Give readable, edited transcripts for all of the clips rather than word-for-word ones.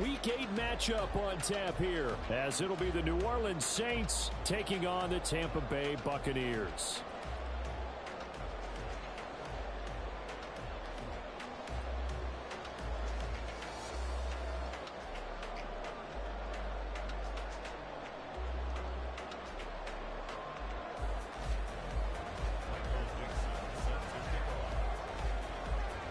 Week 8 matchup on tap here, as it'll be the New Orleans Saints taking on the Tampa Bay Buccaneers.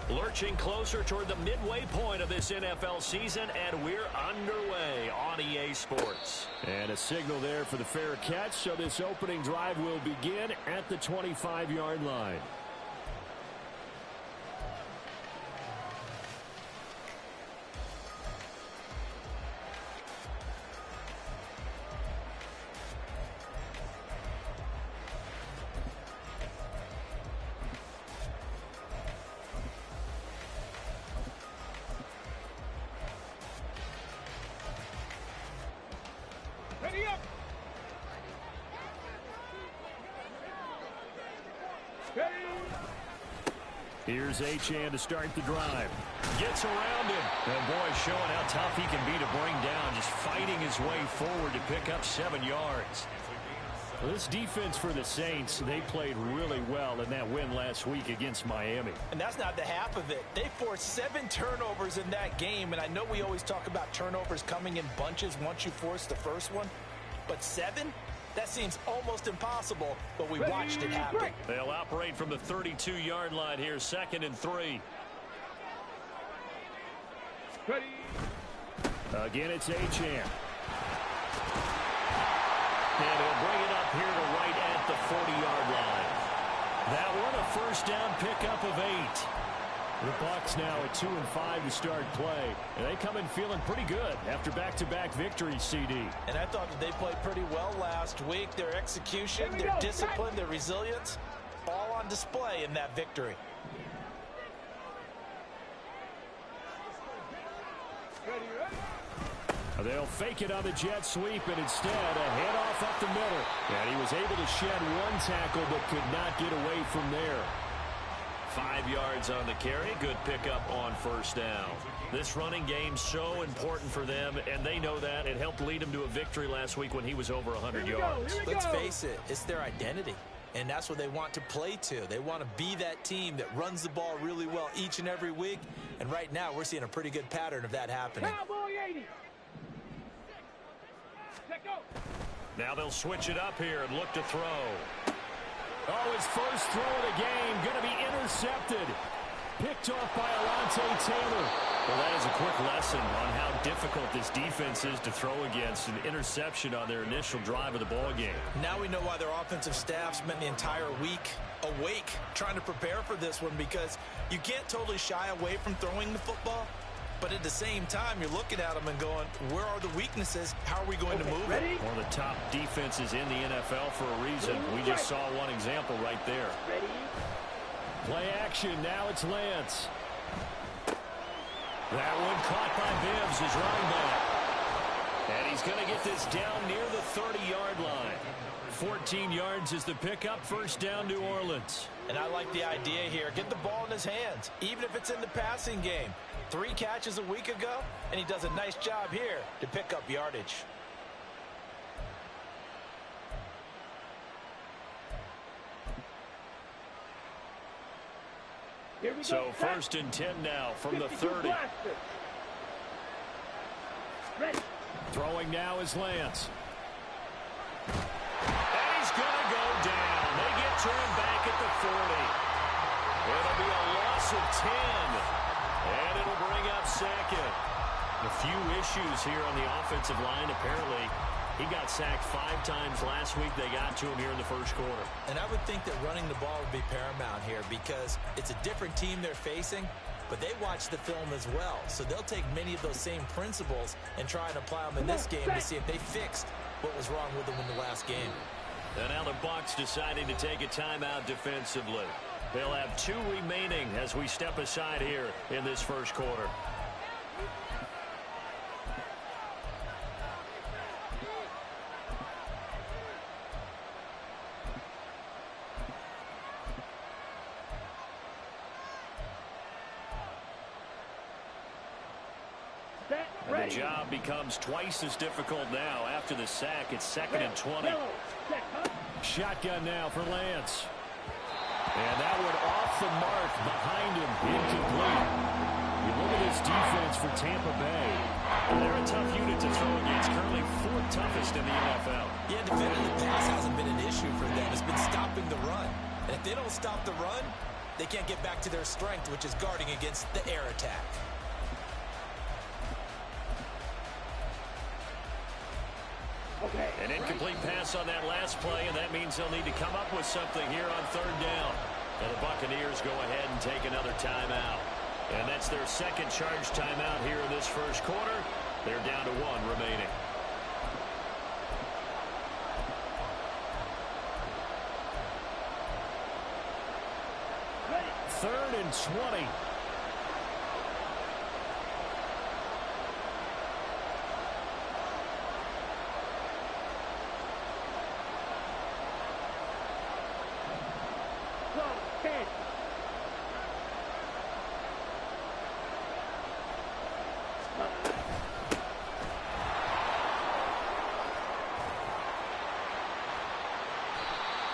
Lurching closer toward the midway point of this NFL season, and we're underway on EA Sports. And a signal there for the fair catch, so this opening drive will begin at the 25-yard line. Here's Achane to start the drive. Gets around him. And boy, showing how tough he can be to bring down, just fighting his way forward to pick up 7 yards. Well, this defense for the Saints, they played really well in that win last week against Miami. And that's not the half of it. They forced 7 turnovers in that game, and I know we always talk about turnovers coming in bunches once you force the first one, but 7? That seems almost impossible, but we watched it happen. They'll operate from the 32-yard line here, 2nd and 3. Again, it's Achane. And he'll bring it up here to right at the 40-yard line. That one a first down pickup of 8. The Bucs now at 2-5 to start play. And they come in feeling pretty good after back-to-back victories, CD. And I thought that they played pretty well last week. Their execution, their discipline, their resilience, all on display in that victory. They'll fake it on the jet sweep, and instead a handoff up the middle. And he was able to shed one tackle but could not get away from there. 5 yards on the carry. Good pickup on first down. This running game so important for them, and they know that. It helped lead them to a victory last week when he was over 100 yards. Let's face it, it's their identity, and that's what they want to play to. They want to be that team that runs the ball really well each and every week, and right now we're seeing a pretty good pattern of that happening. Now they'll switch it up here and look to throw. Oh, his first throw of the game going to be intercepted. Picked off by Alontae Taylor. Well, that is a quick lesson on how difficult this defense is to throw against. An interception on their initial drive of the ball game. Now we know why their offensive staff spent the entire week awake trying to prepare for this one, because you can't totally shy away from throwing the football. But at the same time, you're looking at them and going, where are the weaknesses? How are we going to move it? One of the top defenses in the NFL for a reason. We just saw one example right there. Play action. Now it's Lance. That one caught by Bibbs, his running back. And he's going to get this down near the 30-yard line. 14 yards is the pickup. First down, New Orleans. And I like the idea here. Get the ball in his hands, even if it's in the passing game. 3 catches a week ago, and he does a nice job here to pick up yardage. So 1st and 10 now from the 30. Throwing now is Lance. And he's going to go down. They get to him back at the 40. It'll be a loss of 10. And it'll bring up 2nd. A few issues here on the offensive line. Apparently, he got sacked 5 times last week. They got to him here in the first quarter. And I would think that running the ball would be paramount here, because it's a different team they're facing, but they watch the film as well. So they'll take many of those same principles and try and apply them in this game to see if they fixed what was wrong with them in the last game. And now the Bucs deciding to take a timeout defensively. They'll have 2 remaining as we step aside here in this first quarter. And the job becomes twice as difficult now. After the sack, it's 2nd and 20. Shotgun now for Lance. And that one off the mark behind him. Incomplete. You look at this defense for Tampa Bay. They're a tough unit to throw against. Currently 4th toughest in the NFL. Yeah, defending the pass hasn't been an issue for them. It's been stopping the run. And if they don't stop the run, they can't get back to their strength, which is guarding against the air attack. An incomplete pass on that last play, and that means they'll need to come up with something here on 3rd down. And the Buccaneers go ahead and take another timeout. And that's their 2nd charge timeout here in this 1st quarter. They're down to 1 remaining. Third and 20.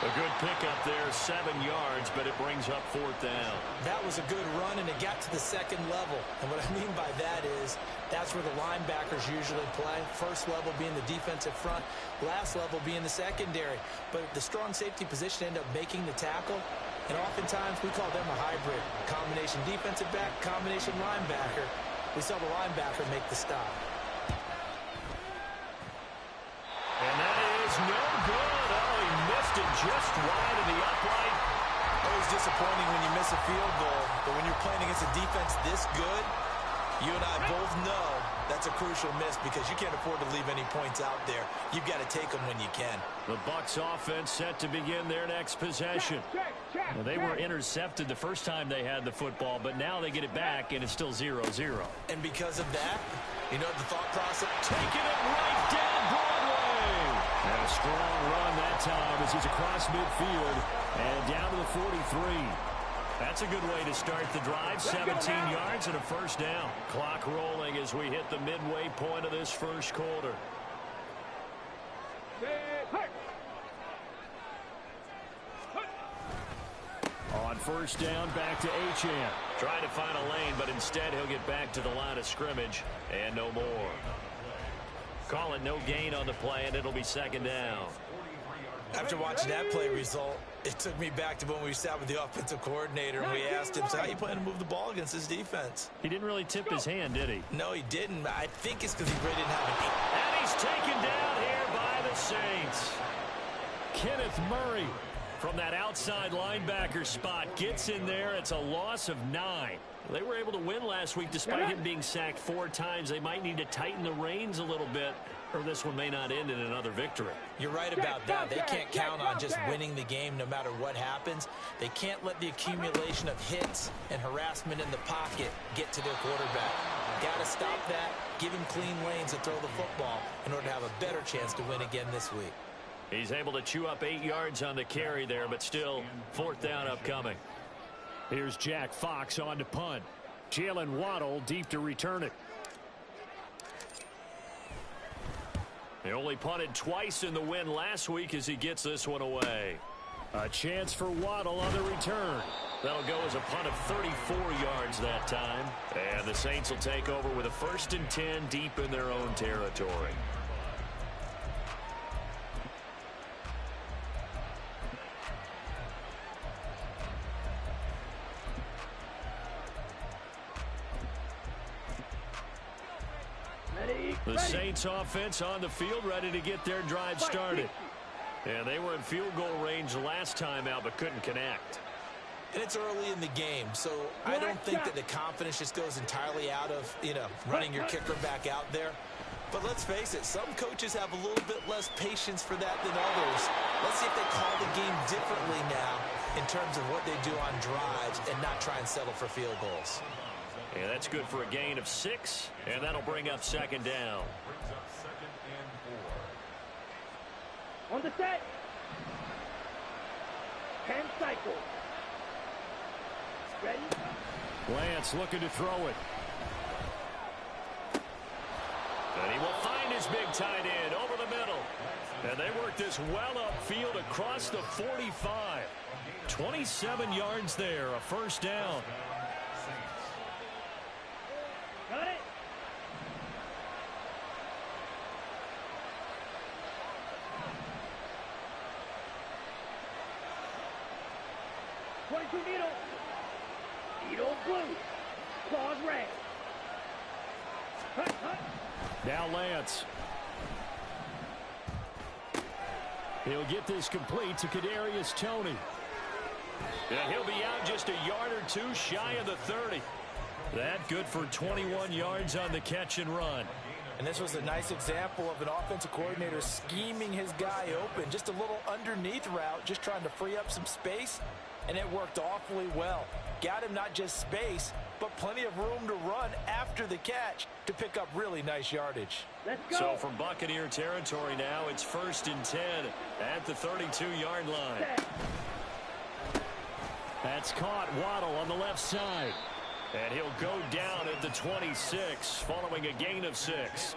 A good pickup there, 7 yards, but it brings up 4th down. That was a good run, and it got to the 2nd level. And what I mean by that is that's where the linebackers usually play. First level being the defensive front, last level being the secondary. But the strong safety position ended up making the tackle. And oftentimes we call them a hybrid. Combination defensive back, combination linebacker. We saw the linebacker make the stop. And that is no good. Oh, he missed it just wide of the upright. Always disappointing when you miss a field goal, but when you're playing against a defense this good, you and I both know that's a crucial miss because you can't afford to leave any points out there. You've got to take them when you can. The Bucs offense set to begin their next possession. Well, they were intercepted the first time they had the football, but now they get it back, and it's still 0-0. And because of that, you know the thought process? Taking it right down Broadway. And a strong run that time as he's across midfield and down to the 43. That's a good way to start the drive. 17 yards and a 1st down. Clock rolling as we hit the midway point of this 1st quarter. On 1st down, back to Achane. Trying to find a lane, but instead he'll get back to the line of scrimmage and no more. Call it no gain on the play, and it'll be 2nd down. After watching that play result, it took me back to when we sat with the offensive coordinator and we asked him, so how you plan to move the ball against this defense? He didn't really tip his hand, did he? No, he didn't. I think it's because he really didn't have an... And he's taken down here by the Saints. Kenneth Murray from that outside linebacker spot gets in there. It's a loss of 9. They were able to win last week despite him being sacked 4 times. They might need to tighten the reins a little bit, or this one may not end in another victory. You're right about that. They can't count on just winning the game no matter what happens. They can't let the accumulation of hits and harassment in the pocket get to their quarterback. Got to stop that, give him clean lanes to throw the football in order to have a better chance to win again this week. He's able to chew up 8 yards on the carry there, but still 4th down upcoming. Here's Jack Fox on to punt. Jalen Waddle deep to return it. They only punted twice in the win last week as he gets this one away. A chance for Waddle on the return. That'll go as a punt of 34 yards that time. And the Saints will take over with a 1st and 10 deep in their own territory. The Saints offense on the field ready to get their drive started. And they were in field goal range last time out but couldn't connect. And it's early in the game, so I don't think that the confidence just goes entirely out of, running your kicker back out there. But let's face it, some coaches have a little bit less patience for that than others. Let's see if they call the game differently now in terms of what they do on drives and not try and settle for field goals. And that's good for a gain of 6, and that'll bring up 2nd down. On the set. 10 cycles. Ready? Lance looking to throw it. his big tight end over the middle. And they work this well upfield across the 45. 27 yards there, a first down. Got it. Needle. Needle blue. Claws red. Hut, hut. Now Lance. He'll get this complete to Kadarius Toney. And he'll be out just a yard or two shy of the 30. That good for 21 yards on the catch and run. And this was a nice example of an offensive coordinator scheming his guy open. Just a little underneath route, just trying to free up some space. And it worked awfully well. Got him not just space, but plenty of room to run after the catch to pick up really nice yardage. Let's go. So from Buccaneer territory now, it's 1st and 10 at the 32-yard line. That's caught. Waddle on the left side. And he'll go down at the 26 following a gain of 6.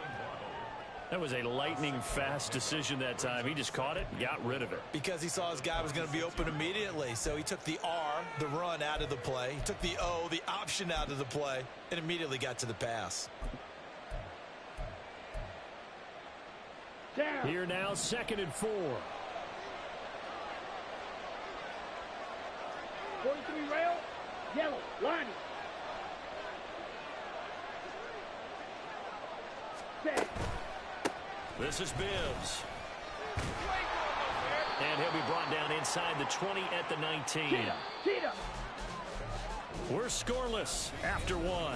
That was a lightning-fast decision that time. He just caught it and got rid of it. Because he saw his guy was going to be open immediately. So he took the R, the run, out of the play. He took the O, the option, out of the play, and immediately got to the pass. Down. Here now, 2nd and 4. 43 rail. Yellow. Line. Set. This is Bibbs. And he'll be brought down inside the 20 at the 19. Cheetah. We're scoreless after 1.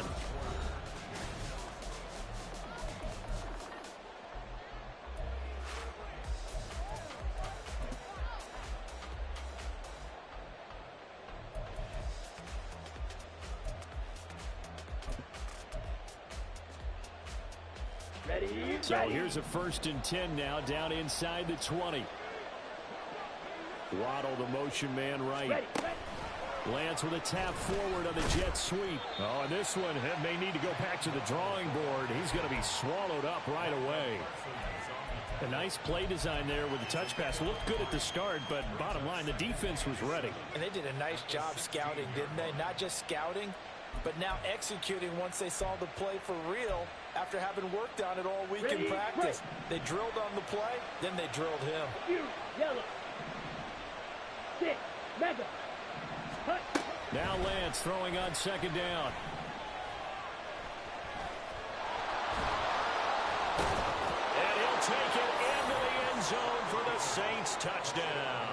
So here's a 1st and 10 now, down inside the 20. Waddle, the motion man right. Ready. Lance with a tap forward on the jet sweep. Oh, and this one may need to go back to the drawing board. He's going to be swallowed up right away. A nice play design there with the touch pass. Looked good at the start, but bottom line, the defense was ready. And they did a nice job scouting, didn't they? Not just scouting, but now executing once they saw the play for real after having worked on it all week in practice. They drilled on the play, then they drilled him. Yellow. 6. Mega. Hut. Now Lance throwing on 2nd down. And he'll take it into the end zone for the Saints touchdown.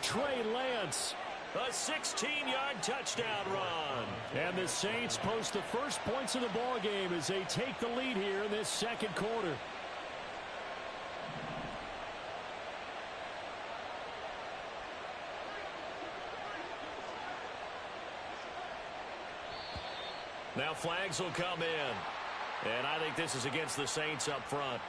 Trey Lance. A 16-yard touchdown run. And the Saints post the first points of the ball game as they take the lead here in this 2nd quarter. Now flags will come in. And I think this is against the Saints up front.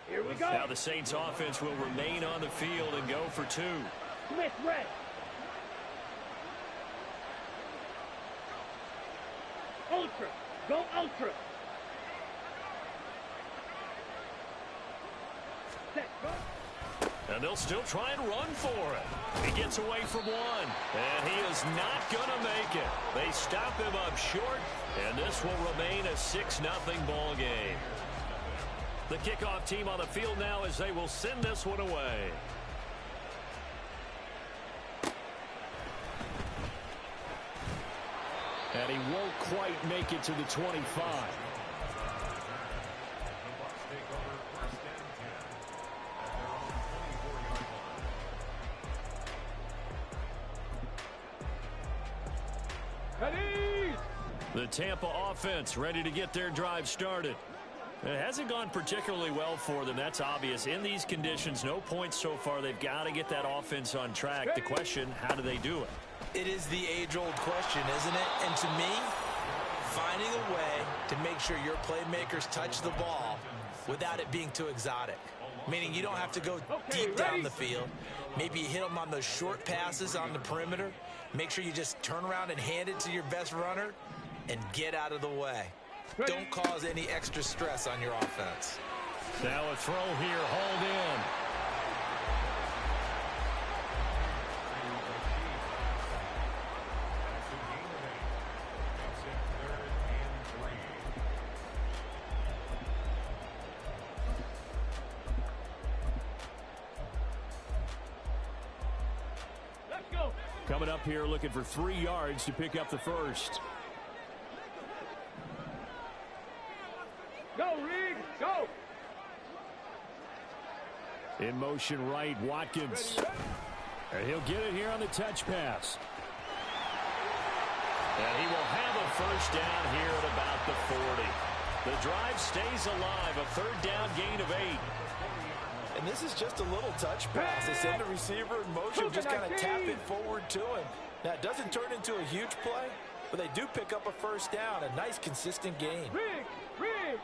Here we go. Now the Saints offense will remain on the field and go for 2. Smith red. Ultra. Go ultra. Set. Go. And they'll still try and run for it. He gets away from one. And he is not going to make it. They stop him up short. And this will remain a 6-0 ball game. The kickoff team on the field now as they will send this one away. And he won't quite make it to the 25. The Tampa offense ready to get their drive started. It hasn't gone particularly well for them. That's obvious. In these conditions, no points so far. They've got to get that offense on track. The question, how do they do it? It is the age-old question, isn't it? And to me, finding a way to make sure your playmakers touch the ball without it being too exotic. Meaning you don't have to go deep down the field. Maybe you hit them on those short passes on the perimeter. Make sure you just turn around and hand it to your best runner and get out of the way. Don't cause any extra stress on your offense. Now a throw here, hauled in. Let's go. Coming up here looking for 3 yards to pick up the first. Go, Reed. Go. In motion right, Watkins. And he'll get it here on the touch pass. And he will have a first down here at about the 40. The drive stays alive, a third down gain of 8. And this is just a little touch pass. They send the receiver in motion, just kind of tap it forward to him. Now, it doesn't turn into a huge play, but they do pick up a first down, a nice, consistent gain. Rig.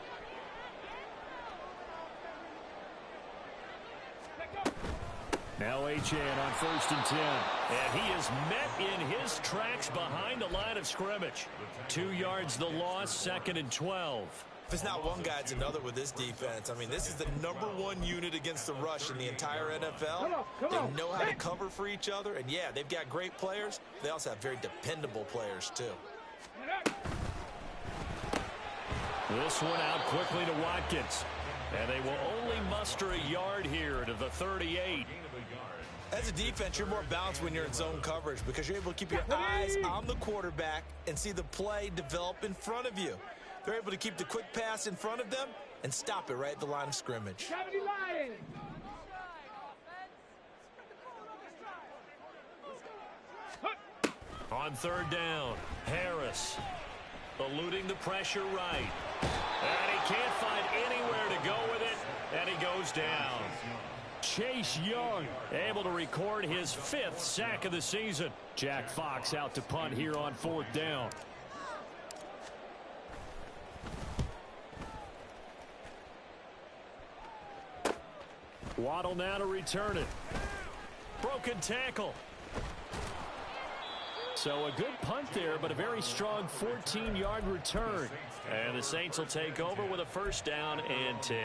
Now Achane on 1st and 10. And he is met in his tracks behind the line of scrimmage. 2 yards the loss, 2nd and 12. If it's not one guy, it's another with this defense. I mean, this is the #1 unit against the rush in the entire NFL. Come on. They know how to cover for each other. And, yeah, they've got great players. They also have very dependable players, too. This one out quickly to Watkins. And they will only muster a yard here to the 38. As a defense, you're more balanced when you're in zone coverage because you're able to keep your eyes on the quarterback and see the play develop in front of you. They're able to keep the quick pass in front of them and stop it right at the line of scrimmage. On 3rd down, Harris eluding the pressure right. And he can't find anywhere to go with it, and he goes down. Chase Young able to record his 5th sack of the season. Jack Fox out to punt here on 4th down. Waddle now to return it. Broken tackle. So a good punt there, but a very strong 14-yard return. And the Saints will take over with a first down and 10.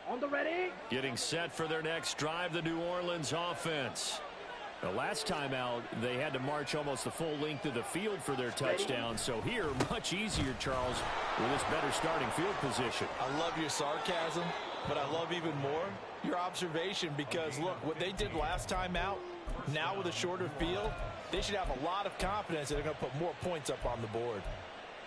On the ready. Getting set for their next drive, the New Orleans offense. The last time out, they had to march almost the full length of the field for their touchdown. So here, much easier, Charles, with this better starting field position. I love your sarcasm, but I love even more your observation because, look, what they did last time out, now with a shorter field, they should have a lot of confidence that they're going to put more points up on the board.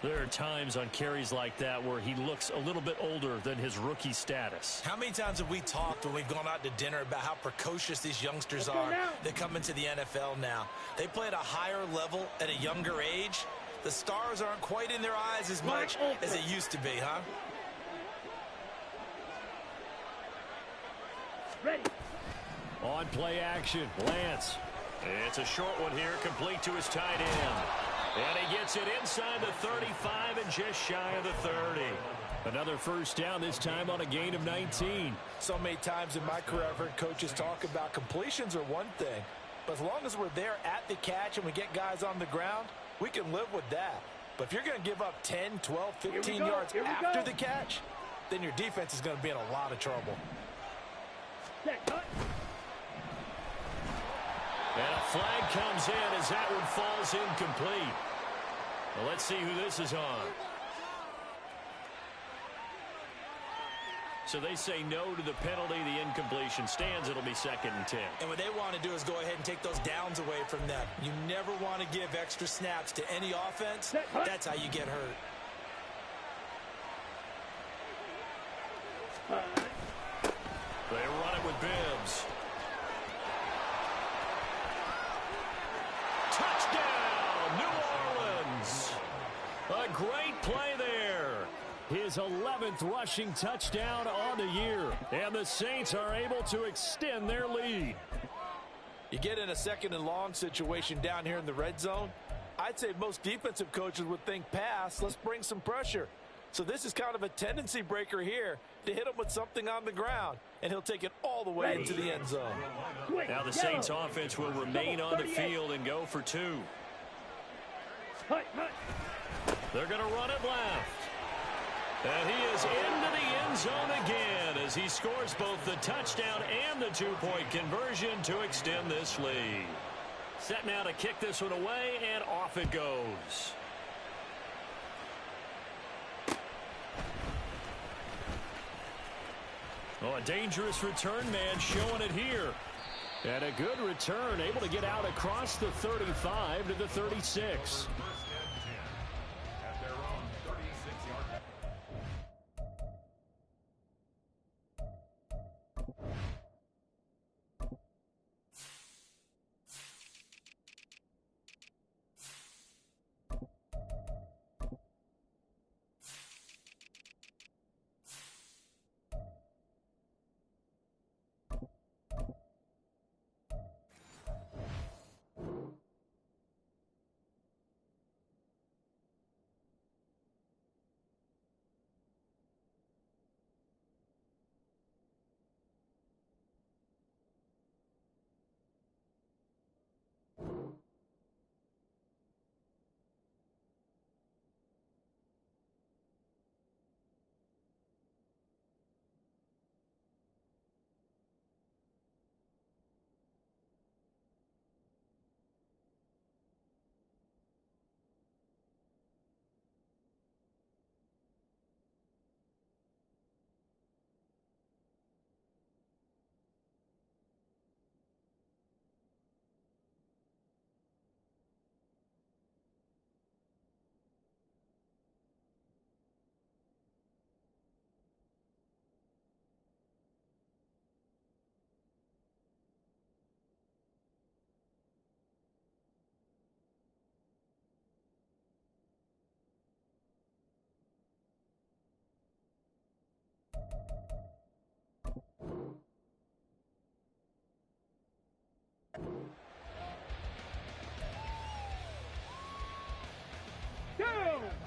There are times on carries like that where he looks a little bit older than his rookie status. How many times have we talked when we've gone out to dinner about how precocious these youngsters are that come into the NFL now? They play at a higher level at a younger age. The stars aren't quite in their eyes as much as they used to be, huh? Ready. On play action, Lance. It's a short one here, complete to his tight end. And he gets it inside the 35 and just shy of the 30. Another first down, this time on a gain of 19. So many times in my career I've heard coaches talk about completions are one thing. But as long as we're there at the catch and we get guys on the ground, we can live with that. But if you're going to give up 10, 12, 15 yards after the catch, then your defense is going to be in a lot of trouble. Set, cut. And a flag comes in as that one falls incomplete. Well, let's see who this is on. So they say no to the penalty. The incompletion stands. It'll be 2nd and 10. And what they want to do is go ahead and take those downs away from them. You never want to give extra snaps to any offense. That's how you get hurt. They run it with Bibbs. Touchdown, New Orleans. A great play there. His 11th rushing touchdown on the year. And the Saints are able to extend their lead. You get in a 2nd and long situation down here in the red zone, I'd say most defensive coaches would think pass, let's bring some pressure. So this is kind of a tendency breaker here to hit him with something on the ground, and he'll take it all the way into the end zone. Now the Saints offense will remain on the field and go for 2. They're going to run it left. And he is into the end zone again as he scores both the touchdown and the 2-point conversion to extend this lead. Set now to kick this one away, and off it goes. Oh, a dangerous return man showing it here. And a good return, able to get out across the 35 to the 36.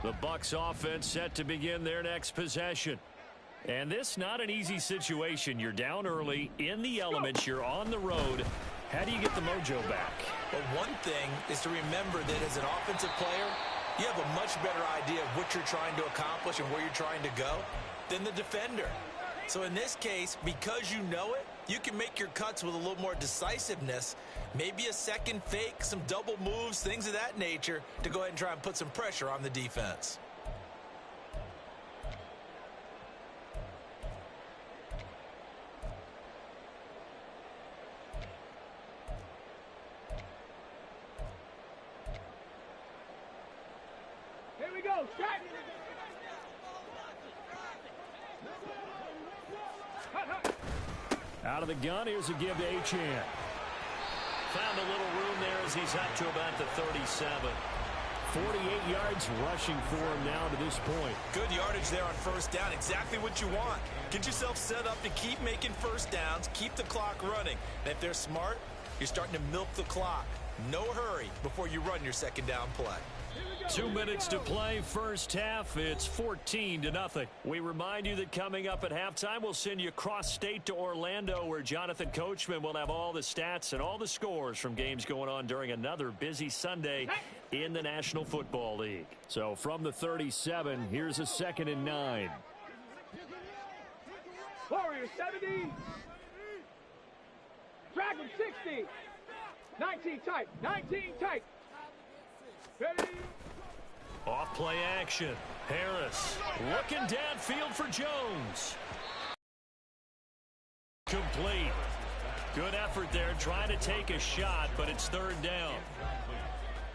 The Bucs offense set to begin their next possession. And this not an easy situation. You're down early, in the elements, you're on the road. How do you get the mojo back? But one thing is to remember that as an offensive player, you have a much better idea of what you're trying to accomplish and where you're trying to go than the defender. So in this case, because you know it, you can make your cuts with a little more decisiveness, maybe a second fake, some double moves, things of that nature, to go ahead and try and put some pressure on the defense. Here we go, strike! Out of the gun, here's a give to Achane. Found a little room there as he's up to about the 37. 48 yards rushing for him now to this point. Good yardage there on first down. Exactly what you want. Get yourself set up to keep making first downs, keep the clock running. And if they're smart, you're starting to milk the clock. No hurry before you run your second down play. 2 minutes to play, first half. It's 14-0. We remind you that coming up at halftime, we'll send you cross-state to Orlando, where Jonathan Coachman will have all the stats and all the scores from games going on during another busy Sunday in the National Football League. So from the 37, here's a 2nd and 9. Warriors 70. Dragon 60. 19 tight. 19 tight. Ready? Off play action. Harris looking downfield for Jones. Complete. Good effort there trying to take a shot, but it's 3rd down.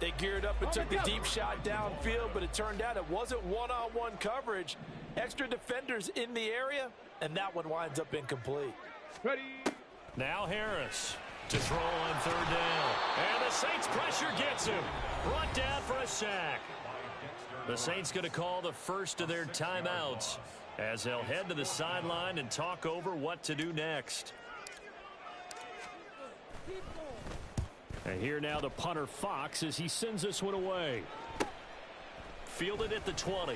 They geared up and took the deep shot downfield, but it turned out it wasn't one-on-one coverage. Extra defenders in the area, and that one winds up incomplete. Ready? Now Harris to throw on 3rd down. And the Saints pressure gets him. Brought down for a sack. The Saints going to call the first of their timeouts as they'll head to the sideline and talk over what to do next. And here now the punter Fox as he sends this one away. Fielded at the 20.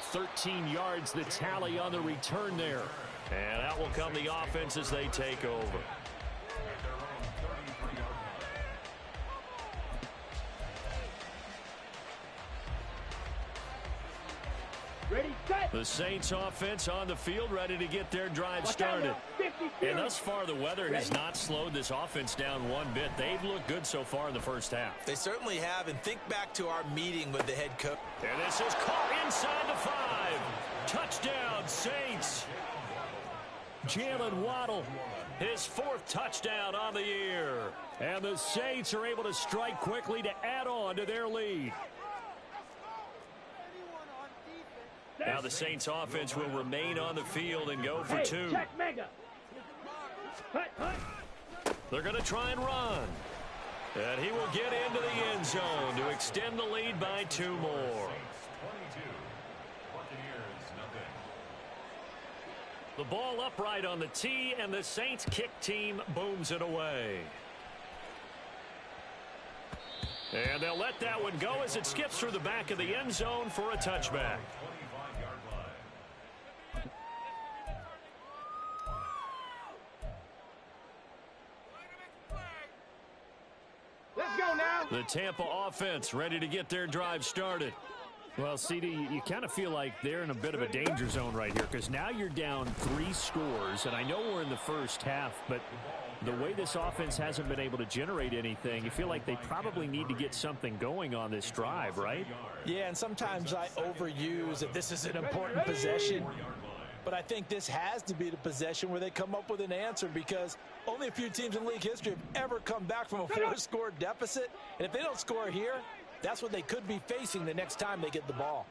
13 yards the tally on the return there. And out will come the offense as they take over. Ready, set. The Saints offense on the field, ready to get their drive started. And thus far, the weather has not slowed this offense down one bit. They've looked good so far in the first half. They certainly have, and think back to our meeting with the head coach. And this is caught inside the 5. Touchdown, Saints. Jalen Waddle, His 4th touchdown on the year. and the Saints are able to strike quickly to add on to their lead. Now the Saints offense will remain on the field and go for 2. Check mega. Hut, hut. They're going to try and run. And he will get into the end zone to extend the lead by 2 more. The ball upright on the tee, and the Saints kick team booms it away. And they'll let that one go as it skips through the back of the end zone for a touchback. Let's go now. The Tampa offense ready to get their drive started. Well, CD, you kind of feel like they're in a bit of a danger zone right here because now you're down 3 scores, and I know we're in the first half, but the way this offense hasn't been able to generate anything, you feel like they probably need to get something going on this drive, right? Yeah, and sometimes I overuse that this is an important possession. But I think this has to be the possession where they come up with an answer, because only a few teams in league history have ever come back from a 4-score deficit. And if they don't score here, that's what they could be facing the next time they get the ball.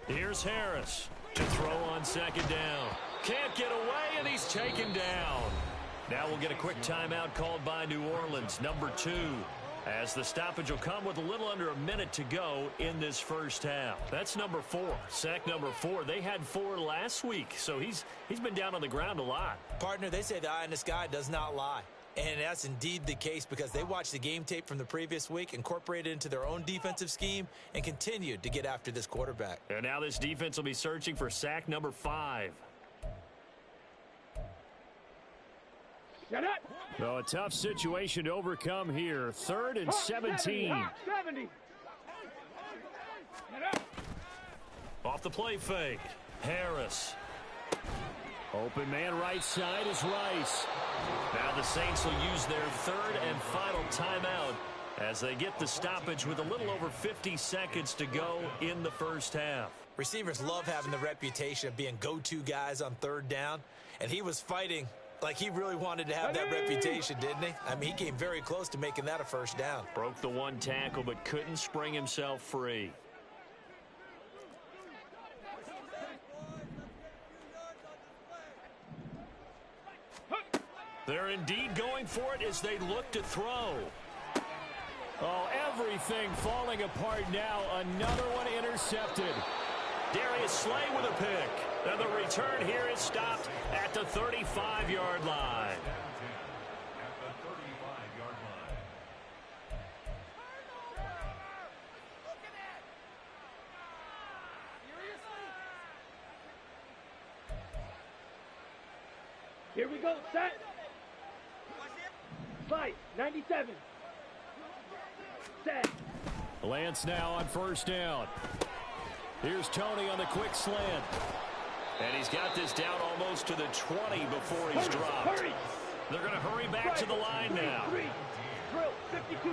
Here's Harris to throw on 2nd down. Can't get away, and he's taken down. Now we'll get a quick timeout called by New Orleans, number 2. As the stoppage will come with a little under a minute to go in this first half. That's number 4. Sack number 4. They had 4 last week, so he's been down on the ground a lot. Partner, they say the eye in the sky does not lie. And that's indeed the case, because they watched the game tape from the previous week, incorporated it into their own defensive scheme, and continued to get after this quarterback. And now this defense will be searching for sack number 5. Shut up. So a tough situation to overcome here. 3rd and 17. 70. Shut up. Off the play fake. Harris. Open man right side is Rice. Now the Saints will use their 3rd and final timeout as they get the stoppage with a little over 50 seconds to go in the first half. Receivers love having the reputation of being go-to guys on 3rd down, and he was fighting like he really wanted to have that reputation, didn't he? I mean, he came very close to making that a first down. Broke the 1 tackle but couldn't spring himself free. They're indeed going for it as they look to throw. Oh, everything falling apart now. Another one intercepted. Darius Slay with a pick. And the return here is stopped at the 35-yard line. Here we go. Set. Fight. 97. Set. Lance now on 1st down. Here's Tony on the quick slant. And he's got this down almost to the 20 before he's dropped. Hurry. They're going to hurry back to the line now. Drill. 52.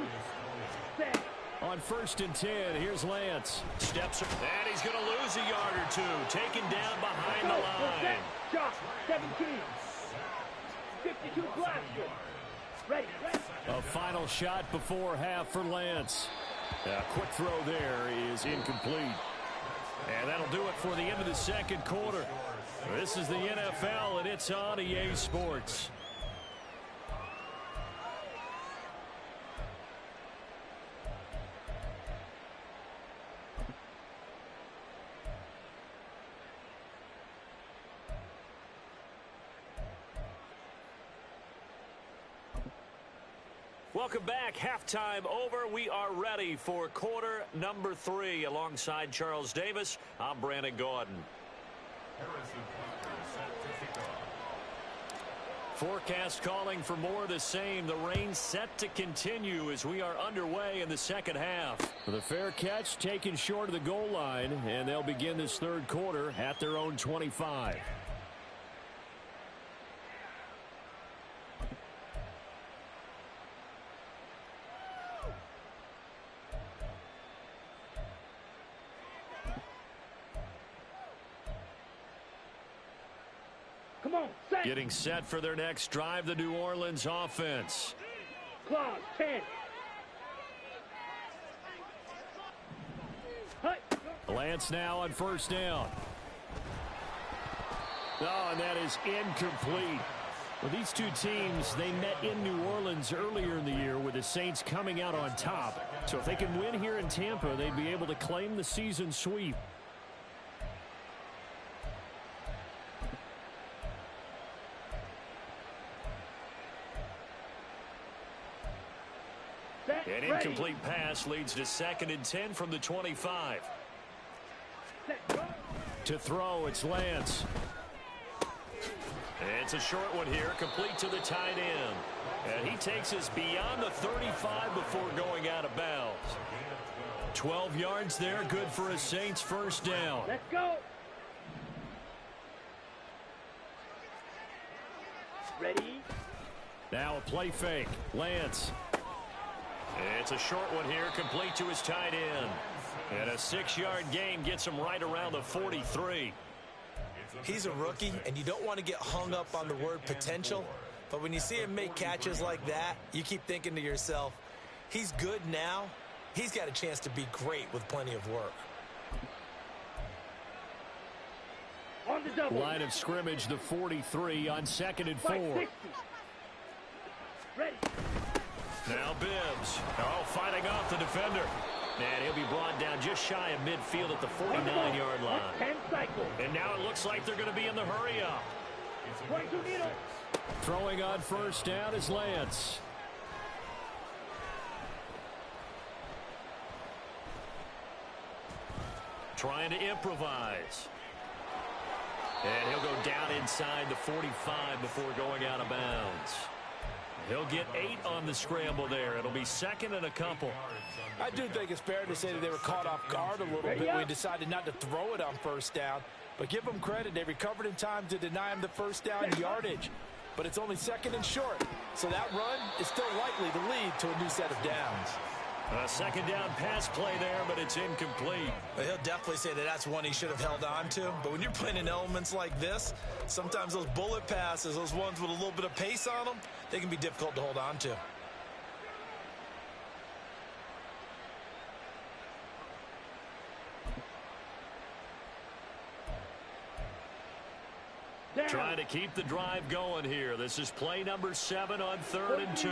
Set. On 1st and 10, here's Lance. Steps, and he's going to lose a yard or 2. Taken down behind the line. Shot. 17. 52 blaster. Ready. A final shot before half for Lance. A quick throw there is incomplete. And that'll do it for the end of the 2nd quarter. This is the NFL, and it's on EA Sports. Welcome back. Halftime over. We are ready for quarter number 3. Alongside Charles Davis, I'm Brandon Gordon. Forecast calling for more of the same. The rain set to continue as we are underway in the second half. The fair catch taken short of the goal line, and they'll begin this third quarter at their own 25. Come on, set. Getting set for their next drive, the New Orleans offense. Clause 10. Hut. Lance now on first down. Oh, and that is incomplete. Well, these two teams, they met in New Orleans earlier in the year with the Saints coming out on top. So if they can win here in Tampa, they'd be able to claim the season sweep. An incomplete pass leads to 2nd and 10 from the 25. To throw, it's Lance. It's a short one here, complete to the tight end. And he takes us beyond the 35 before going out of bounds. 12 yards there, good for a Saints first down. Let's go. Ready. Now a play fake. Lance. It's a short one here, complete to his tight end. And a 6-yard gain gets him right around the 43. He's a rookie, and you don't want to get hung up on the word potential. But when you see him make catches like that, you keep thinking to yourself, he's good now. He's got a chance to be great with plenty of work. On the double. Line of scrimmage, the 43 on 2nd and 4. 560. Ready. Now Bibbs. Oh, fighting off the defender. And he'll be brought down just shy of midfield at the 49-yard line. 10 cycles. And now it looks like they're going to be in the hurry-up. 22 needle. Throwing on first down is Lance. Trying to improvise. And he'll go down inside the 45 before going out of bounds. He'll get 8 on the scramble there. It'll be 2nd and a couple. I do think it's fair to say that they were caught off guard a little bit when we decided not to throw it on first down. But give them credit. They recovered in time to deny him the first down yardage. But it's only 2nd and short. So that run is still likely to lead to a new set of downs. A 2nd down pass play there, but it's incomplete. Well, he'll definitely say that that's one he should have held on to. But when you're playing in elements like this, sometimes those bullet passes, those ones with a little bit of pace on them, they can be difficult to hold on to. Down. Trying to keep the drive going here. This is play number 7 on 3rd and 2.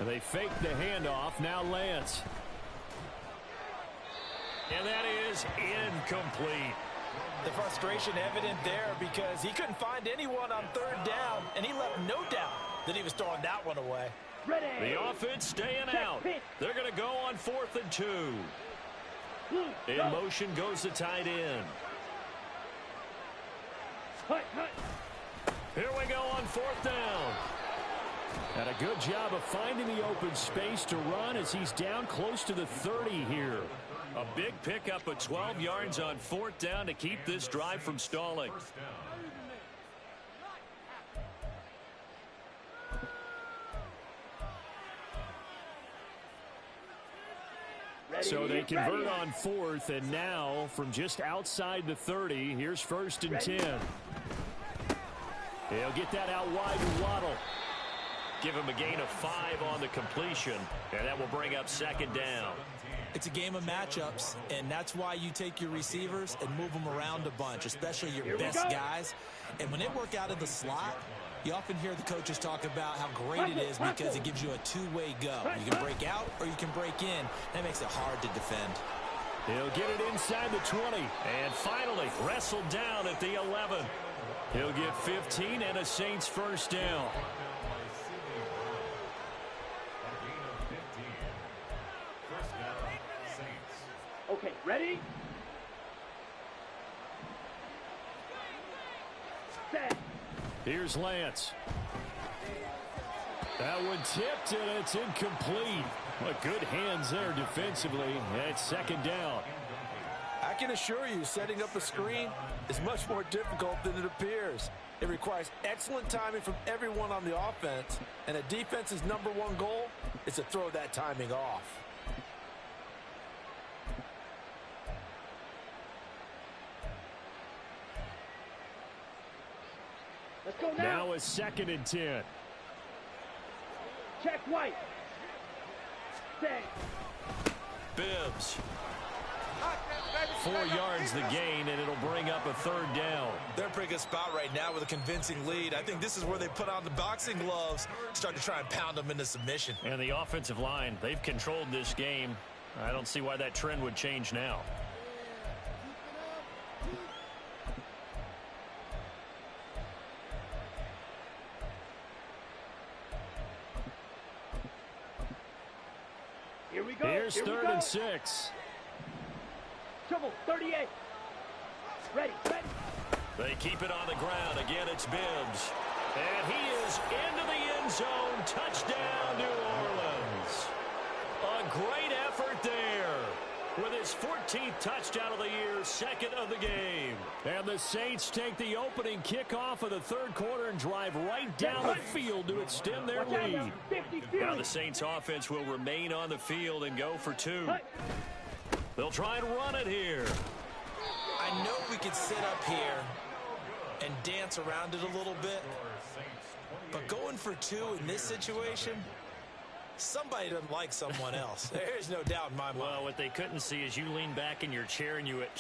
And they fake the handoff. Now Lance. And that is incomplete. The frustration evident there because he couldn't find anyone on 3rd down, and he left no doubt that he was throwing that one away. Ready. The offense staying out. They're going to go on 4th and 2. In motion goes the tight end. Here we go on 4th down. And a good job of finding the open space to run as he's down close to the 30 here. A big pickup of 12 yards on 4th down to keep this drive from stalling. So they convert on 4th, and now from just outside the 30, here's 1st and 10. He'll get that out wide to Waddle. Give him a gain of 5 on the completion, and that will bring up 2nd down. It's a game of matchups, and that's why you take your receivers and move them around a bunch, especially your best guys. And when they work out of the slot, you often hear the coaches talk about how great it is because it gives you a two-way go. You can break out or you can break in. That makes it hard to defend. He'll get it inside the 20. And finally wrestled down at the 11. He'll get 15 and a Saints first down. Okay, ready? Set. Here's Lance. That one tipped, and it's incomplete. But good hands there defensively. It's second down. I can assure you, setting up a screen is much more difficult than it appears. It requires excellent timing from everyone on the offense, and a defense's #1 goal is to throw that timing off. Let's go now. Now a 2nd and 10. Check White. Set. Bibbs. 4 yards the gain, and it'll bring up a 3rd down. They're in a pretty good spot right now with a convincing lead. I think this is where they put on the boxing gloves, start to try and pound them into submission. And the offensive line, they've controlled this game. I don't see why that trend would change now. Here we go. Here's Here we 3rd go. and 6. Trouble, 38. Ready, ready. They keep it on the ground. Again, it's Bibbs. And he is into the end zone. Touchdown, New Orleans. A great effort there. With his 14th touchdown of the year, 2nd of the game. And the Saints take the opening kickoff of the 3rd quarter and drive right down the field to extend their lead. Now the Saints offense will remain on the field and go for 2. They'll try and run it here. I know we could sit up here and dance around it a little bit, but going for 2 in this situation, somebody doesn't like someone else. There's no doubt in my mind. Well, what they couldn't see is you lean back in your chair and you went,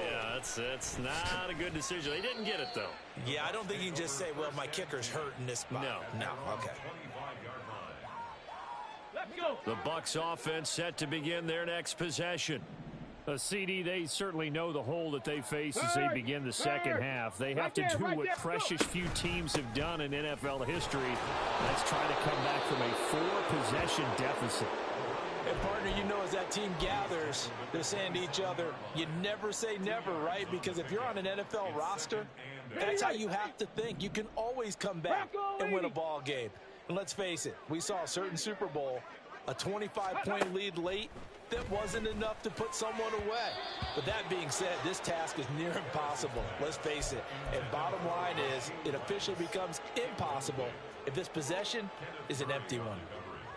yeah, that's not a good decision. They didn't get it, though. Yeah, I don't think you can just say, well, my kicker's hurt in this spot. No, okay. Let's go. The Bucs offense set to begin their next possession. CD, they certainly know the hole that they face as they begin the second half. They have to do what precious few teams have done in NFL history. Let's try to come back from a 4-possession deficit. And, partner, you know as that team gathers, they're saying to each other, you never say never, right? Because if you're on an NFL roster, that's how you have to think. You can always come back and win a ball game. And let's face it, we saw a certain Super Bowl, a 25-point lead late, that wasn't enough to put someone away. But that being said, this task is near impossible. Let's face it. And bottom line is, it officially becomes impossible if this possession is an empty one.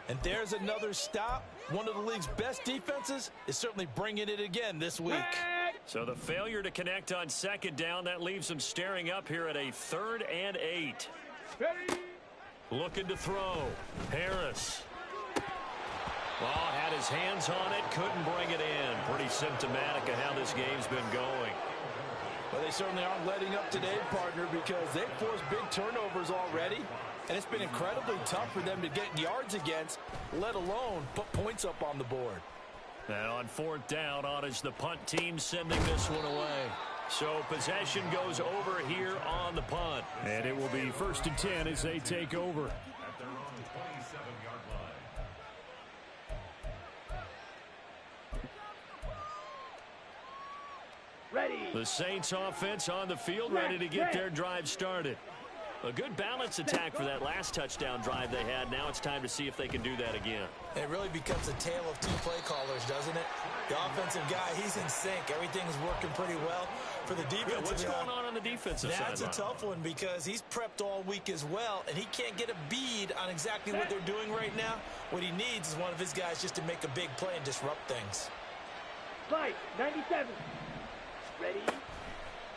And there's another stop. One of the league's best defenses is certainly bringing it again this week. So the failure to connect on 2nd down, that leaves them staring up here at a 3rd and 8. Ready. Looking to throw. Harris. Well, had his hands on it, couldn't bring it in. Pretty symptomatic of how this game's been going. Well, they certainly aren't letting up today, partner, because they've forced big turnovers already, and it's been incredibly tough for them to get yards against, let alone put points up on the board. And on 4th down, on is the punt team sending this one away. So possession goes over here on the punt. And it will be 1st and 10 as they take over. Ready. The Saints offense on the field, ready to get their drive started. A good balance attack for that last touchdown drive they had. Now it's time to see if they can do that again. It really becomes a tale of 2 play callers, doesn't it? The offensive guy, he's in sync. Everything's working pretty well. For the defensive What's guy, going on the defensive side? that's a tough one because he's prepped all week as well, and he can't get a bead on exactly what they're doing right now. What he needs is one of his guys just to make a big play and disrupt things. Slide, 97. Ready.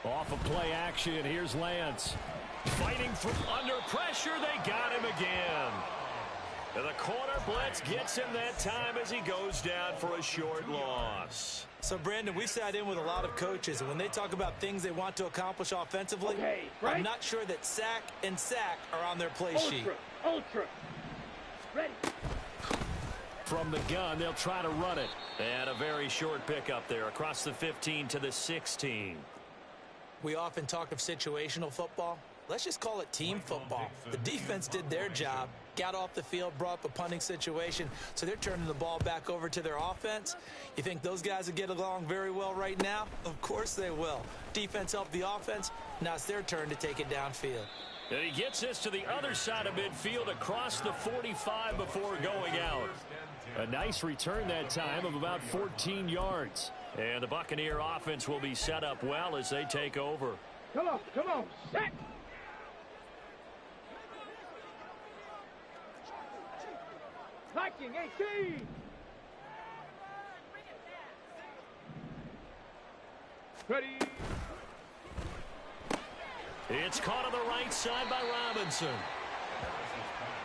Off of play action, here's Lance. Fighting through under pressure, they got him again. And the corner blitz gets him that time as he goes down for a short loss. So, Brandon, we've sat in with a lot of coaches, and when they talk about things they want to accomplish offensively, I'm not sure that sack and sack are on their play sheet. Ultra. Ready. From the gun, they'll try to run it. And a very short pickup there across the 15 to the 16. We often talk of situational football. let's just call it team football. The defense did their job, got off the field, brought up a punting situation, so they're turning the ball back over to their offense. You think those guys will get along very well right now? Of course they will. Defense helped the offense. Now it's their turn to take it downfield. And he gets this to the other side of midfield across the 45 before going out. A nice return that time of about 14 yards. And the Buccaneer offense will be set up well as they take over. Come on, set. Viking 18. Ready. It's caught on the right side by Robinson.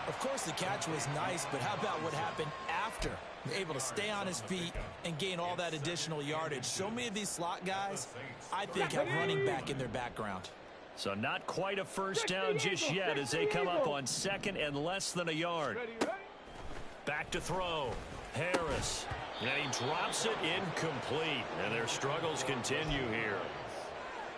Of course, the catch was nice, but how about what happened after? Able to stay on his feet and gain all that additional yardage. So many of these slot guys, I think, have running back in their background. So not quite a first down just yet as they come up on second and less than a yard. Back to throw. Harris. And he drops it incomplete. And their struggles continue here.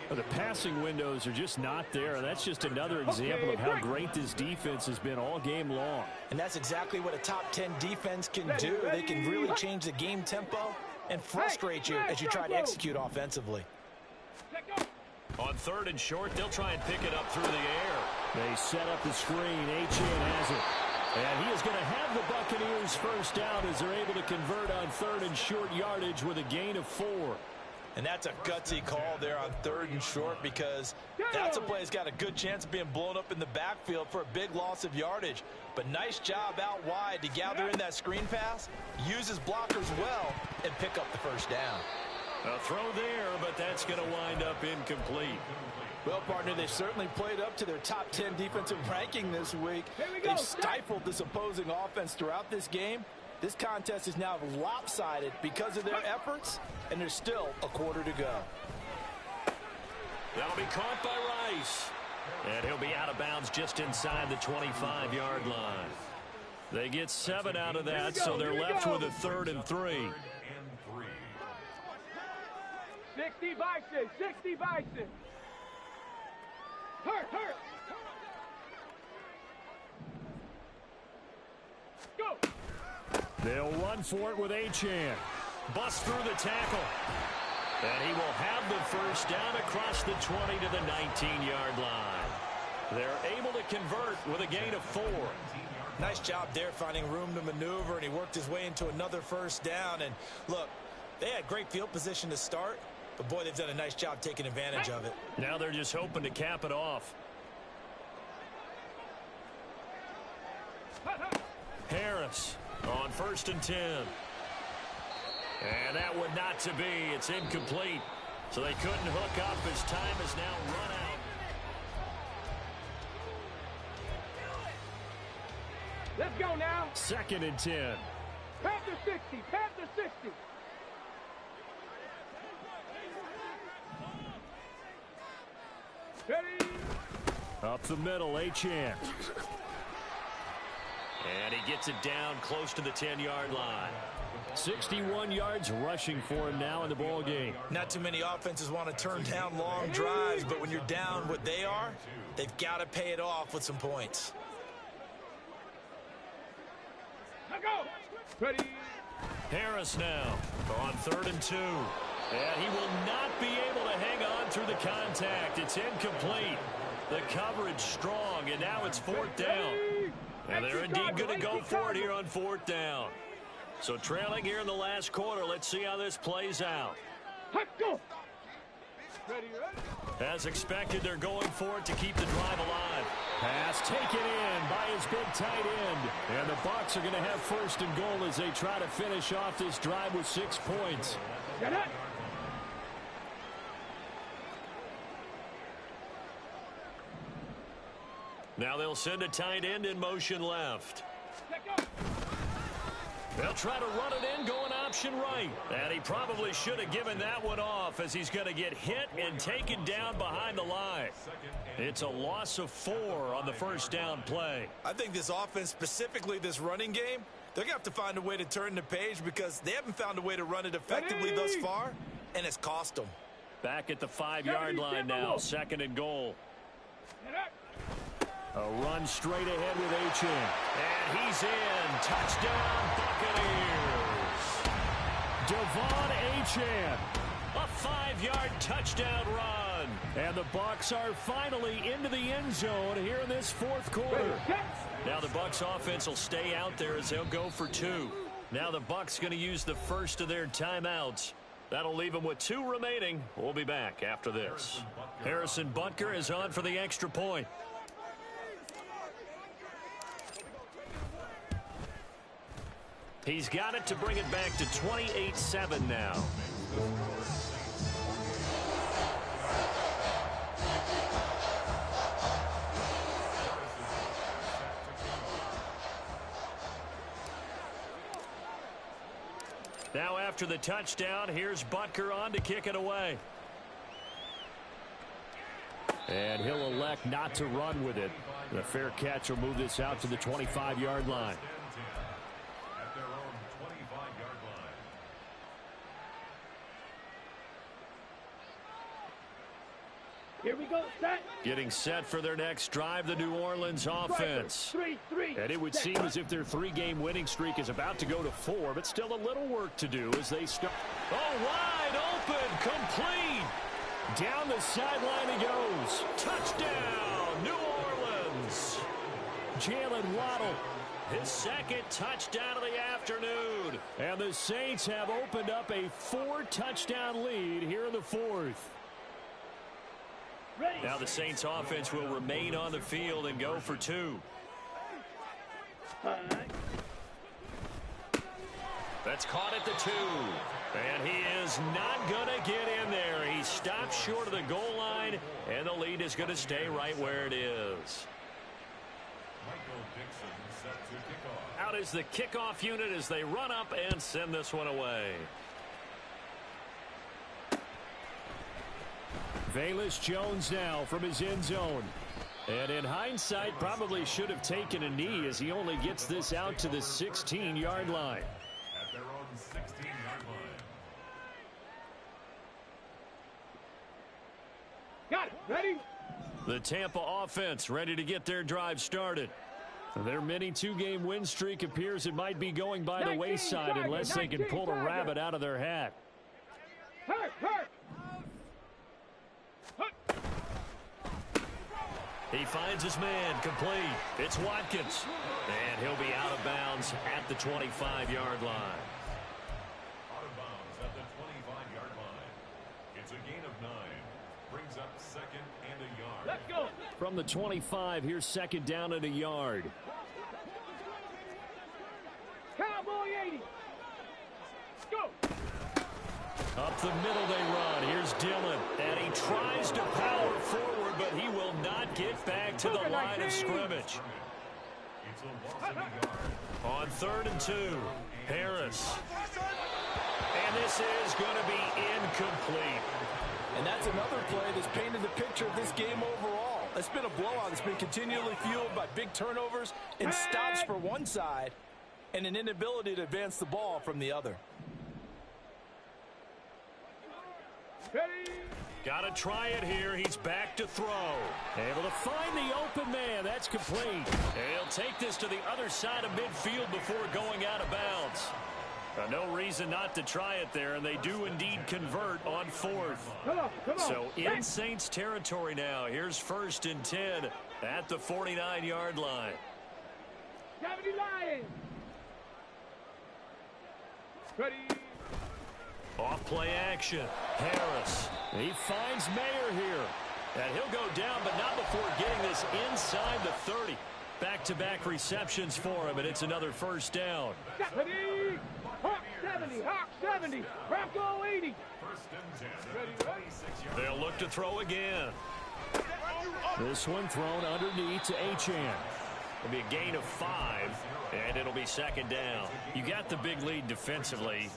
The passing windows are just not there. That's just another example of how great this defense has been all game long. And that's exactly what a top 10 defense can do. They can really change the game tempo and frustrate you as you try to execute offensively. On third and short, they'll try and pick it up through the air. They set up the screen. Achane has it. And he is going to have the Buccaneers first down as they're able to convert on third and short yardage with a gain of 4. And that's a gutsy call there on third and short because that's a play that's got a good chance of being blown up in the backfield for a big loss of yardage. But nice job out wide to gather in that screen pass, use his blockers well, and pick up the first down. A throw there, but that's going to wind up incomplete. Well, partner, they've certainly played up to their top 10 defensive ranking this week. They've stifled this opposing offense throughout this game. This contest is now lopsided because of their efforts, and there's still a quarter to go. That'll be caught by Rice. And he'll be out of bounds just inside the 25-yard line. They get 7 out of that, so they're left with a 3rd and 3. 60 Bison, 60 Bison. Hurt. Go. They'll run for it with Achane. Bust through the tackle. And he will have the first down across the 20 to the 19-yard line. They're able to convert with a gain of 4. Nice job there finding room to maneuver, and he worked his way into another first down. And look, they had great field position to start, but boy, they've done a nice job taking advantage of it. Now they're just hoping to cap it off. Harris on 1st and 10. And that would not to be. It's incomplete. So they couldn't hook up as time is now run out. Let's go now. 2nd and 10. Panther 60, Panther 60. Ready. Up the middle, Achane. And he gets it down close to the 10-yard line. 61 yards rushing for him now in the ball game. Not too many offenses want to turn down long drives, but when you're down what they are, they've got to pay it off with some points. Let's go. Ready. Harris now on 3rd and 2. And he will not be able to hang on through the contact. It's incomplete. The coverage strong, and now it's 4th down. And they're indeed going to go for it here on 4th down. So trailing here in the last quarter. Let's see how this plays out. Let's go. Ready. As expected, they're going for it to keep the drive alive. Pass taken in by his big tight end. And the Bucs are going to have 1st and goal as they try to finish off this drive with 6 points. Get it. Now they'll send a tight end in motion left. They'll try to run it in, going option right. And he probably should have given that one off as he's going to get hit and taken down behind the line. It's a loss of 4 on the first down play. I think this offense, specifically this running game, they're going to have to find a way to turn the page because they haven't found a way to run it effectively thus far, and it's cost them. Back at the 5-yard line now, 2nd and goal. Get up. A run straight ahead with Achane. And he's in. Touchdown, Buccaneers. Devon Achane. A 5-yard touchdown run. And the Bucs are finally into the end zone here in this fourth quarter. Now the Bucs offense will stay out there as they'll go for 2. Now the Bucs going to use the first of their timeouts. That'll leave them with 2 remaining. We'll be back after this. Harrison Butker is on for the extra point. He's got it to bring it back to 28-7 now. Now after the touchdown, here's Butker on to kick it away. And he'll elect not to run with it. The fair catch will move this out to the 25-yard line. Here we go, set. Getting set for their next drive, the New Orleans offense. 3-3. And it would seem as if their 3-game winning streak is about to go to 4, but still a little work to do as they start. Oh, wide open, complete. Down the sideline he goes. Touchdown, New Orleans. Jalen Waddle. His second touchdown of the afternoon. And the Saints have opened up a 4-touchdown lead here in the fourth. Now the Saints offense will remain on the field and go for 2. That's caught at the 2. And he is not going to get in there. He stopped short of the goal line, and the lead is going to stay right where it is. Out is the kickoff unit as they run up and send this one away. Velus Jones now from his end zone. And in hindsight, probably should have taken a knee as he only gets this out to the 16-yard line. At their own 16-yard line. Got it. Ready? The Tampa offense ready to get their drive started. Their mini 2-game win streak appears it might be going by the wayside unless they can pull a rabbit out of their hat. Hurt. He finds his man complete. It's Watkins. And he'll be out of bounds at the 25-yard line. Out of bounds at the 25-yard line. It's a gain of 9. Brings up 2nd and a yard. Let's go. From the 25, here's 2nd down and a yard. Cowboy 80. Go. Up the middle they run. Here's Dillon. And he tries to power forward, but he will not get back to the line of scrimmage. It's a loss of a yard. On 3rd and 2, Harris. And this is going to be incomplete. And that's another play that's painted the picture of this game overall. It's been a blowout. It's been continually fueled by big turnovers and stops for one side and an inability to advance the ball from the other. Ready? Got to try it here. He's back to throw. Able to find the open man. That's complete. And he'll take this to the other side of midfield before going out of bounds. No reason not to try it there, and they do indeed convert on 4th. Come on. So in Saints territory now. Here's 1st and 10 at the 49-yard line. 70 Lions. Ready? Off play action. Harris. He finds Mayer here. And he'll go down, but not before getting this inside the 30. Back-to-back receptions for him, and it's another 1st down. Ready? Hawk 70. Hawk 70. Bronco 80. 1st and 10 at the 26-yard. They'll look to throw again. This one thrown underneath to Achane. It'll be a gain of 5, and it'll be 2nd down. You got the big lead defensively.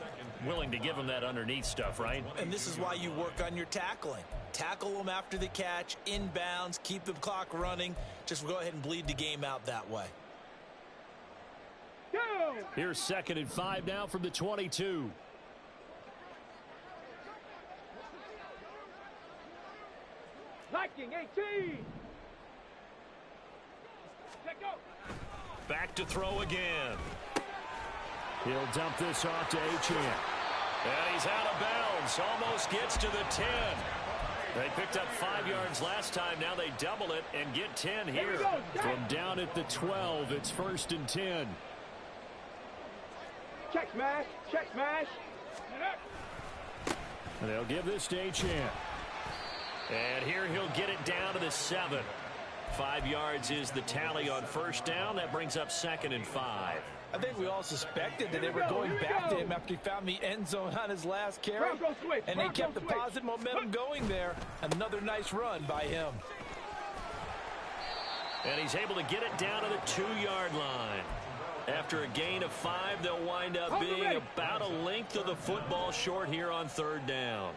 Willing to give them that underneath stuff, right? And this is why you work on your tackling. Tackle them after the catch, inbounds, keep the clock running. Just go ahead and bleed the game out that way. Go. Here's 2nd and 5 now from the 22. Liking 18. Back to throw again. He'll dump this off to Achane. And he's out of bounds. Almost gets to the 10. They picked up 5 yards last time. Now they double it and get 10 here. From down at the 12, it's 1st and 10. Check smash. Check smash. They'll give this to Achane. And here he'll get it down to the 7. 5 yards is the tally on 1st down. That brings up 2nd and 5. I think we all suspected that they were going back to him after he found the end zone on his last carry. And they kept the positive momentum going there. Another nice run by him. And he's able to get it down to the 2-yard line. After a gain of 5, they'll wind up being about a length of the football short here on 3rd down.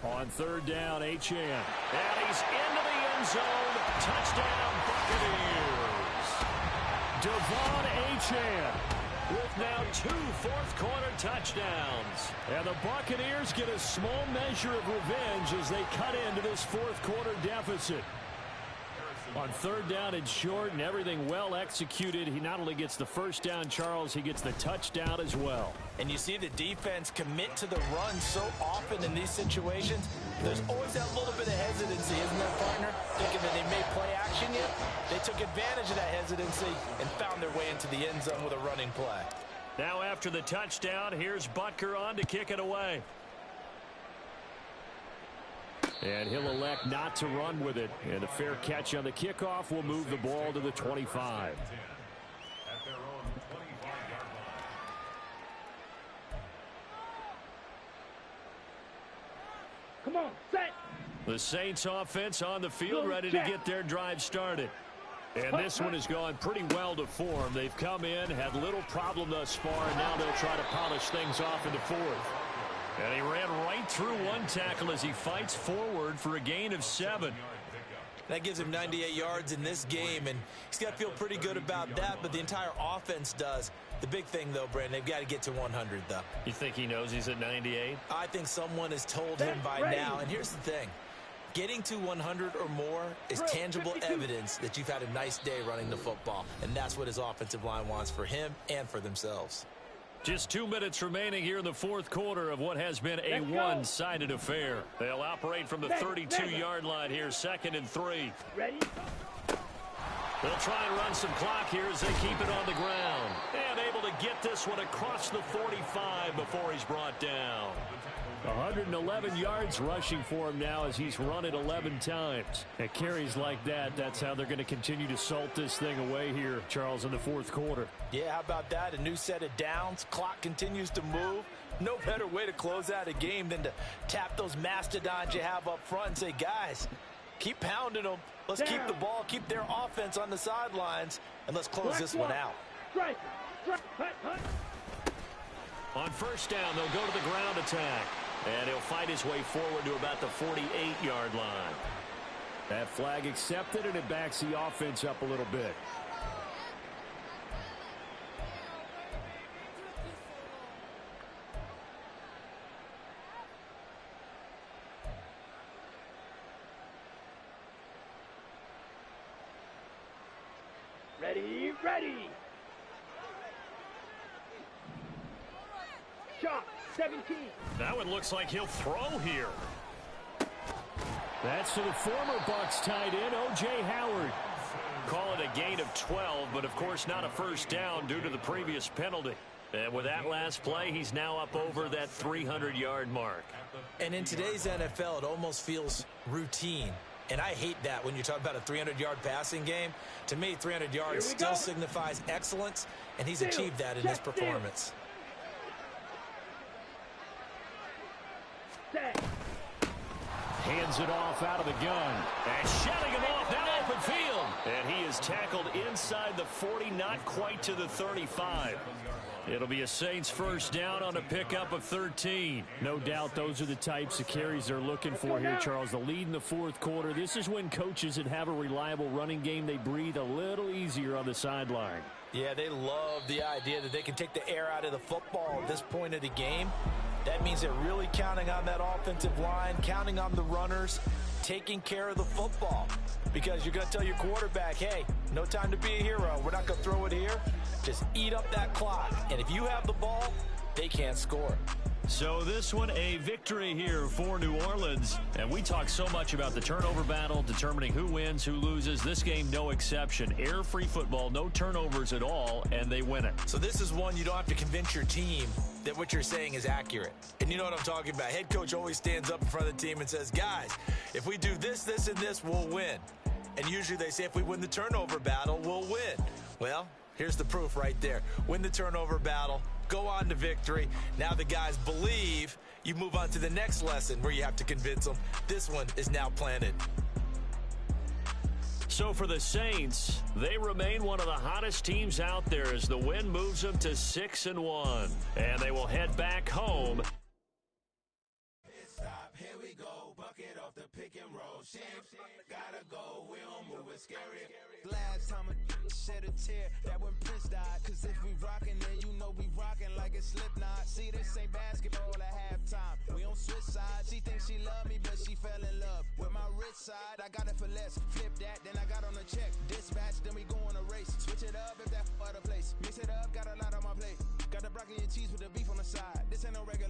On 3rd down, Achane. And he's into the end zone. Touchdown, Buccaneers. Devon Achane with now 2 fourth-quarter touchdowns. And the Buccaneers get a small measure of revenge as they cut into this 4th-quarter deficit. On 3rd down and short and everything well executed, he not only gets the 1st down, Charles, he gets the touchdown as well. And you see the defense commit to the run so often in these situations. There's always that little bit of hesitancy, isn't there, partner? Thinking that they may play action yet. They took advantage of that hesitancy and found their way into the end zone with a running play. Now after the touchdown, here's Butker on to kick it away. And he'll elect not to run with it. And a fair catch on the kickoff will move the ball to the 25. Come on, set. The Saints offense on the field, ready to get their drive started. And this one has gone pretty well to form. They've come in, had little problem thus far, and now they'll try to polish things off into 4th. And he ran right through one tackle as he fights forward for a gain of 7. That gives him 98 yards in this game, and he's got to feel pretty good about that, but the entire offense does. The big thing, though, Brandon, they've got to get to 100, though. You think he knows he's at 98? I think someone has told him by now, and here's the thing. Getting to 100 or more is tangible evidence that you've had a nice day running the football, and that's what his offensive line wants for him and for themselves. Just 2 minutes remaining here in the 4th quarter of what has been a one-sided affair. They'll operate from the 32-yard line here, 2nd and 3. Ready? They'll try and run some clock here as they keep it on the ground. And able to get this one across the 45 before he's brought down. 111 yards rushing for him now as he's run it 11 times. At carries like that, that's how they're going to continue to salt this thing away here, Charles, in the 4th quarter. Yeah, how about that? A new set of downs. Clock continues to move. No better way to close out a game than to tap those mastodons you have up front and say, guys, keep pounding them. Let's keep the ball, keep their offense on the sidelines, and let's close this one out. On 1st down, they'll go to the ground attack. And he'll fight his way forward to about the 48-yard line. That flag accepted, and it backs the offense up a little bit. Ready, ready. Shot, 17. That one looks like he'll throw here. That's to the former Bucs tight end, O.J. Howard. Call it a gain of 12, but of course not a 1st down due to the previous penalty. And with that last play, he's now up over that 300-yard mark. And in today's NFL, it almost feels routine. And I hate that when you talk about a 300-yard passing game. To me, 300 yards still signifies excellence, and he's achieved that in this performance. Hands it off out of the gun. And shutting him off down open field. And he is tackled inside the 40, not quite to the 35. It'll be a Saints 1st down on a pickup of 13. No doubt those are the types of carries they're looking for here, Charles. The lead in the 4th quarter. This is when coaches that have a reliable running game, they breathe a little easier on the sideline. Yeah, they love the idea that they can take the air out of the football at this point of the game. That means they're really counting on that offensive line, counting on the runners, taking care of the football. Because you're going to tell your quarterback, hey, no time to be a hero. We're not going to throw it here. Just eat up that clock. And if you have the ball, they can't score. So this one, a victory here for New Orleans. And we talk so much about the turnover battle, determining who wins, who loses. This game, no exception. Air-free football, no turnovers at all, and they win it. So this is one you don't have to convince your team that what you're saying is accurate. And you know what I'm talking about. Head coach always stands up in front of the team and says, guys, if we do this, this, and this, we'll win. And usually they say if we win the turnover battle, we'll win. Well, here's the proof right there. Win the turnover battle. Go on to victory. Now the guys believe. You move on to the next lesson where you have to convince them. This one is now planted. So for the Saints, they remain one of the hottest teams out there as the win moves them to 6-1. And they will head back home. Here we go, bucket off the pick and roll. Shit, gotta go, we don't move it scary. Last time a shed a tear, that when Prince died. Cause if we rockin', then you know we rockin' like a Slipknot. See, this ain't basketball at halftime. We on switch sides. She thinks she love me, but she fell in love with my rich side. I got it for less. Flip that, then I got on a check. Dispatch, then we go on a race. Switch it up if that other place. Mix it up, got a lot on my plate. Got the broccoli and cheese with the beef on the side. This ain't no regular.